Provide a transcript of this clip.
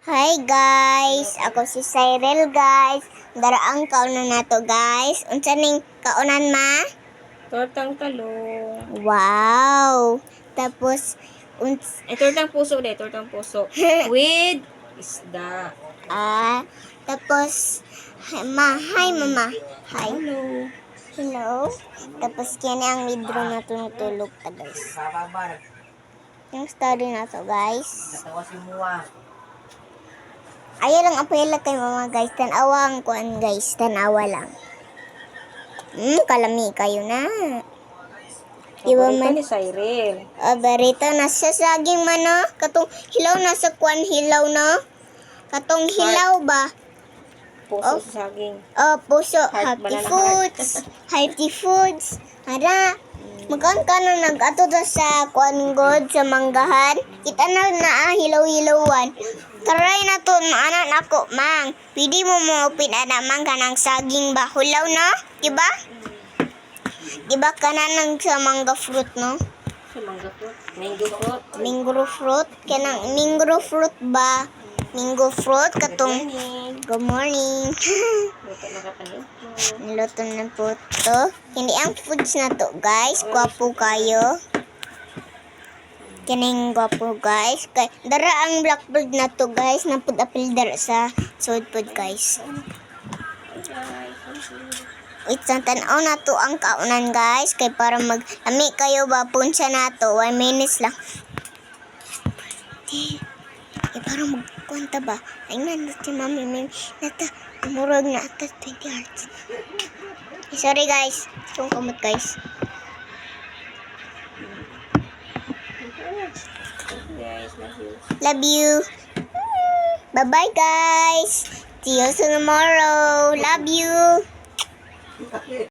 Hi guys, ako si Cyril guys. Daraang kaunan nato guys. Unsa ning kaunan ma? Tortang talong. Wow. Tapos Tortang puso de, tortang puso. With isda. tapos hi mama. Hi. Hello. Hello. Tapos kini ang libro na tunutulog ta guys. Yung story na to guys. Ayaw lang apela kay mama guys. Tanawa ang kuan guys. Tanawa lang. Kalami kayo na. Iba Paborito man. ni Cyril. Barito nasa saging man no? Katong hilaw nasa kuan hilaw no? Katong hilaw ba? Puso sa saging. Puso. Heart, Happy banana foods. Hearty foods. Ara. Magkaan ka na nag-ato ta sa kuan god sa manggahan. Kita na hilaw-hilawan. Taray na to, anak nako, mang. Pwede mo pinadaman ka ng saging ba? Hulaw no? Diba? Diba ka na ng sa mangga fruit no? Sa mangga fruit. Mango fruit. Mango fruit? Kanang mango fruit ba? Mango fruit katong good morning. Luto na kapanin po. Niluto na po to. Hindi ang foods na to guys. Gwapo kayo. Kining gwapo guys. Kay dara ang blackbird na to guys. Napud apil dara sa sudpod guys. Wait, tanaw na to ang kaunan guys. Kay para maglami kayo ba punsa na to. 1 minutes lang. Para magkwanta ba? Ay nga na si mami may nata. Murag na atas 20 hearts. Sorry guys. Itong kumot guys. Guys, love you. Love you. Bye-bye guys. See you tomorrow. Love you.